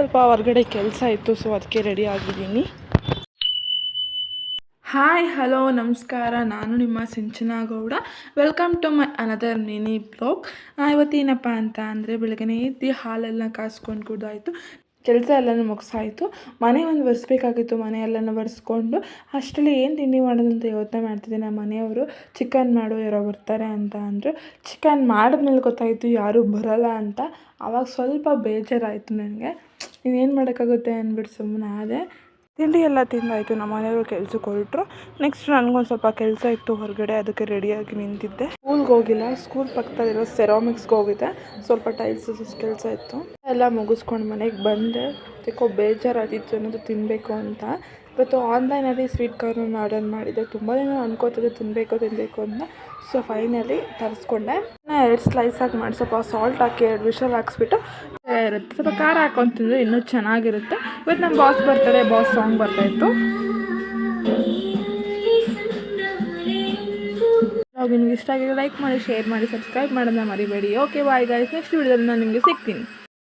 ಸ್ವಲ್ಪ ಹೊರಗಡೆ ಕೆಲಸ ಇತ್ತು, ಸೊ ಅದಕ್ಕೆ ರೆಡಿ ಆಗಿದ್ದೀನಿ. ಹಾಯ್ ಹಲೋ ನಮಸ್ಕಾರ, ನಾನು ನಿಮ್ಮ Sinchana Gowda. Welcome to my another mini blog. ಇವತ್ತೇನಪ್ಪ ಅಂತ ಅಂದರೆ ಬೆಳಗ್ಗೆ ಎದ್ದು ಹಾಲೆಲ್ಲ ಕಾಸ್ಕೊಂಡು ಕುಡ್ದಾಯಿತು, ಕೆಲಸ ಎಲ್ಲನೂ ಮುಗಿಸಾಯಿತು. ಮನೆ ಒಂದು ಒರೆಸ್ಬೇಕಾಗಿತ್ತು, ಮನೆ ಎಲ್ಲನೂ ಒರೆಸ್ಕೊಂಡು ಅಷ್ಟರಲ್ಲಿ ಏನು ತಿಂಡಿ ಮಾಡೋದಂತ ಯೋಚನೆ ಮಾಡ್ತಿದ್ದೆ. ನಮ್ಮ ಮನೆಯವರು ಚಿಕನ್ ಮಾಡು ಯಾರೋ ಬರ್ತಾರೆ ಅಂತ ಅಂದರು. ಚಿಕನ್ ಮಾಡಿದ್ಮೇಲೆ ಗೊತ್ತಾಯಿತು ಯಾರೂ ಬರೋಲ್ಲ ಅಂತ. ಆವಾಗ ಸ್ವಲ್ಪ ಬೇಜಾರಾಯಿತು ನನಗೆ. ಇನ್ನೇನು ಮಾಡೋಕ್ಕಾಗುತ್ತೆ ಅಂದ್ಬಿಟ್ಟು ಸುಮ್ಮನೆ ಆದೆ. ತಿಂಡಿ ಎಲ್ಲ ತಿಂದಾಯಿತು, ನಮ್ಮ ಮನೆಯವರು ಕೆಲ್ಸಕ್ಕೆ ಹೊರಟರು. ನೆಕ್ಸ್ಟ್ ನನಗೊಂದು ಸ್ವಲ್ಪ ಕೆಲಸ ಇತ್ತು ಹೊರಗಡೆ, ಅದಕ್ಕೆ ರೆಡಿಯಾಗಿ ನಿಂತಿದ್ದೆ. ಸ್ಕೂಲ್ಗೆ ಹೋಗಿಲ್ಲ, ಸ್ಕೂಲ್ ಪಕ್ಕದಲ್ಲಿರೋ ಸೆರಾಮಿಕ್ಸ್ಗೆ ಹೋಗಿದ್ದೆ. ಸ್ವಲ್ಪ ಟೈಲ್ಸ್ ಕೆಲಸ ಇತ್ತು, ಎಲ್ಲ ಮುಗಿಸ್ಕೊಂಡು ಮನೆಗೆ ಬಂದೆ. ಯಾಕೋ ಬೇಜಾರಾಗಿತ್ತು ಅನ್ನೋದು ತಿನ್ನಬೇಕು ಅಂತ. ಇವತ್ತು ಆನ್ಲೈನಲ್ಲಿ ಸ್ವೀಟ್ ಕಾರ್ನ್ ಆರ್ಡರ್ ಮಾಡಿದ್ದೆ. ತುಂಬ ದಿನ ಅನ್ಕೋತಿದ್ದೆ ತಿನ್ನಬೇಕು ಅಂತ. So finally ತರಿಸ್ಕೊಂಡೆ. 2 ಸ್ಲೈಸಾಗಿ ಮಾಡಿ ಸ್ವಲ್ಪ ಸಾಲ್ಟ್ ಹಾಕಿ 2 ವಿಷಲ್ ಹಾಕ್ಸ್ಬಿಟ್ಟು ಇರುತ್ತೆ, ಸ್ವಲ್ಪ ಖಾರ ಹಾಕ್ಕೊಂತಿಂದ್ರೆ ಇನ್ನೂ ಚೆನ್ನಾಗಿರುತ್ತೆ. ಇವತ್ತು ನಮ್ಮ ಬಾಸ್ ಬರ್ತಾರೆ, ಬಾಸ್ ಸಾಂಗ್ ಬರ್ತಾಯಿತ್ತು. ನಿಮ್ಗೆ ಇಷ್ಟ ಆಗಿದೆ ಲೈಕ್ ಮಾಡಿ, ಶೇರ್ ಮಾಡಿ, ಸಬ್ಸ್ಕ್ರೈಬ್ ಮಾಡೋದನ್ನ ಮರಿಬೇಡಿ. ಓಕೆ ಬಾಯ್ ಗೈಸ್, ನೆಕ್ಸ್ಟ್ ವಿಡಿಯೋದಲ್ಲಿ ನಾನು ನಿಮಗೆ ಸಿಗ್ತೀನಿ.